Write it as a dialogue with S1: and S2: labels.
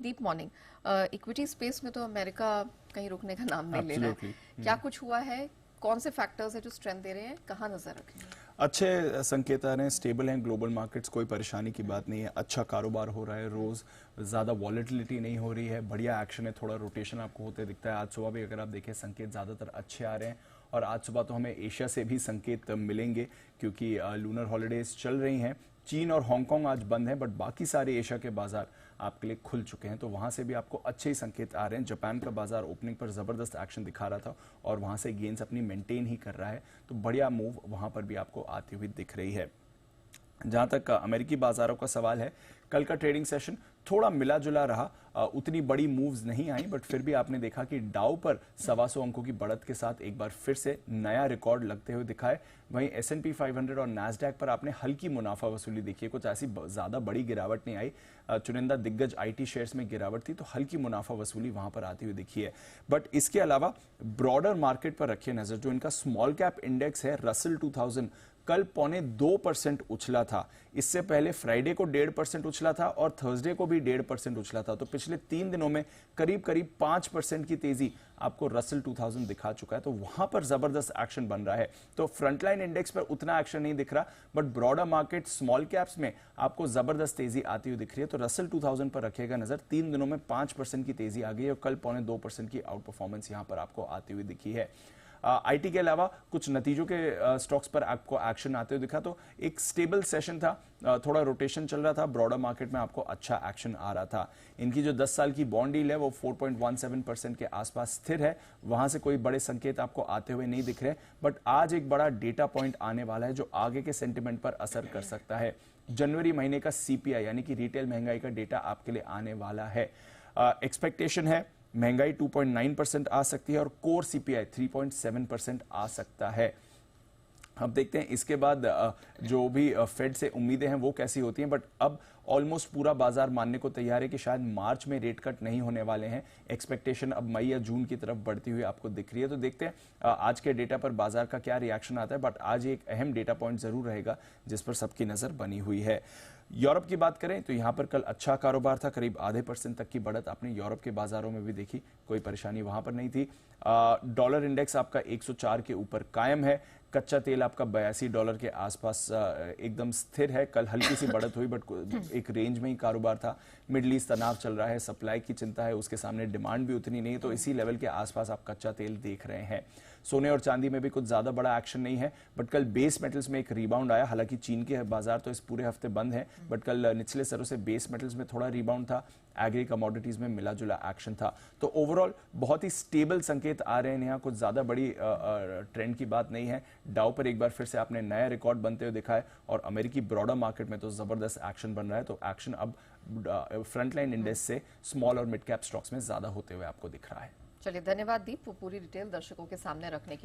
S1: Deep morning. Equity space में तो America कहीं रुकने का नाम नहीं ले रहा है। क्या कुछ हुआ है? कौन से फैक्टर्स है जो स्ट्रेंथ दे रहे हैं? कहाँ नजर रखेंगे?
S2: अच्छे संकेत आ रहे हैं, स्टेबल हैं ग्लोबल मार्केट्स, कोई परेशानी की बात नहीं है। अच्छा कारोबार हो रहा है, रोज ज़्यादा वॉलेटिलिटी नहीं हो रही है, बढ़िया एक्शन है, थोड़ा रोटेशन आपको होते दिखता है। आज सुबह भी अगर आप देखें संकेत ज़्यादातर अच्छे आ रहे हैं, और आज सुबह तो हमें एशिया से भी संकेत मिलेंगे क्योंकि लूनर हॉलीडेज चल रही हैं। चीन और हांगकांग आज बंद हैं, बट बाकी सारे एशिया के बाजार आपके लिए खुल चुके हैं, तो वहां से भी आपको अच्छे ही संकेत आ रहे हैं। जापान का बाजार ओपनिंग पर जबरदस्त एक्शन दिखा रहा था और वहां से गेन्स अपनी मेंटेन ही कर रहा है, तो बढ़िया मूव वहां पर भी आपको आती हुई दिख रही है। जहां तक अमेरिकी बाजारों का सवाल है, कल का ट्रेडिंग सेशन थोड़ा मिला जुला रहा, उतनी बड़ी मूव्स नहीं आई, बट फिर भी आपने देखा कि डाउ पर 125 अंकों की बढ़त के साथ एक बार फिर से नया रिकॉर्ड लगते हुए दिखाए। वहीं S&P 500 और नैस्डैक पर आपने हल्की मुनाफा वसूली देखी है, कुछ ऐसी ज्यादा बड़ी गिरावट नहीं आई। चुनिंदा दिग्गज IT शेयर्स में गिरावट थी, तो हल्की मुनाफा वसूली वहां पर आती हुई दिखी है। बट इसके अलावा ब्रॉडर मार्केट पर रखिए नजर। जो इनका स्मॉल कैप इंडेक्स है रसल 2000, कल 0.25% उछला था। इससे पहले फ्राइडे को 1.5% उछला था और थर्सडे को भी 1.5% उछला था। तो पिछले 3 दिनों में करीब करीब 5% की तेजी आपको रसल 2000 दिखा चुका है, तो वहां पर जबरदस्त एक्शन बन रहा है। तो फ्रंटलाइन इंडेक्स पर उतना एक्शन नहीं दिख रहा, but broader market small caps में आपको जबरदस्त तेजी आती हुई दिख रही है। तो रसल 2000 पर रखिएगा नजर। 3 दिनों में 5% की तेजी आ गई और कल 0.2% की आउट परफॉर्मेंस यहां पर आपको आती हुई दिखी है। IT के अलावा कुछ नतीजों के स्टॉक्स पर आपको एक्शन आते हुए दिखा, तो एक स्टेबल सेशन था, थोड़ा रोटेशन चल रहा था, ब्रॉडर मार्केट में आपको अच्छा एक्शन आ रहा था। इनकी जो 10 साल की बॉन्ड डील है वो 4.17% के आसपास स्थिर है, वहां से कोई बड़े संकेत आपको आते हुए नहीं दिख रहे। बट आज एक बड़ा डेटा पॉइंट आने वाला है जो आगे के सेंटिमेंट पर असर कर सकता है। जनवरी महीने का CPI यानी कि रिटेल महंगाई का डेटा आपके लिए आने वाला है। एक्सपेक्टेशन है महंगाई 2.9% आ सकती है और कोर CPI 3.7% आ सकता है। अब देखते हैं इसके बाद जो भी फेड से उम्मीदें हैं वो कैसी होती हैं, बट अब ऑलमोस्ट पूरा बाजार मानने को तैयार है कि शायद मार्च में रेट कट नहीं होने वाले हैं। एक्सपेक्टेशन अब मई या जून की तरफ बढ़ती हुई आपको दिख रही है। तो देखते हैं आज के डेटा पर बाजार का क्या रिएक्शन आता है, बट आज एक अहम डेटा पॉइंट जरूर रहेगा जिस पर सबकी नजर बनी हुई है। यूरोप की बात करें तो यहां पर कल अच्छा कारोबार था, करीब ½ % तक की बढ़त आपने यूरोप के बाजारों में भी देखी, कोई परेशानी वहां पर नहीं थी। डॉलर इंडेक्स आपका 104 के ऊपर कायम है। कच्चा तेल आपका $82 के आसपास एकदम स्थिर है। कल हल्की सी बढ़त हुई, बट एक रेंज में ही कारोबार था। मिडल ईस्ट तनाव चल रहा है, सप्लाई की चिंता है, उसके सामने डिमांड भी उतनी नहीं है, तो इसी लेवल के आसपास आप कच्चा तेल देख रहे हैं। सोने और चांदी में भी कुछ ज्यादा बड़ा एक्शन नहीं है, बट कल बेस मेटल्स में एक रिबाउंड आया। हालांकि चीन के बाजार तो इस पूरे हफ्ते बंद है, बट कल निचले स्तरों से बेस मेटल्स में थोड़ा रिबाउंड था। एग्री कमोडिटीज में मिला जुला एक्शन था। तो ओवरऑल बहुत ही स्टेबल संकेत आ रहे हैं, यहाँ कुछ ज्यादा बड़ी ट्रेंड की बात नहीं है। डाउ पर एक बार फिर से आपने नया रिकॉर्ड बनते हुए दिखा है और अमेरिकी ब्रॉडर मार्केट में तो जबरदस्त एक्शन बन रहा है। तो एक्शन अब फ्रंटलाइन इंडेक्स से स्मॉल और मिड कैप स्टॉक्स में ज्यादा होते हुए आपको दिख रहा है।
S1: चलिए, धन्यवाद दीप, वो पूरी डिटेल दर्शकों के सामने रखने के लिए।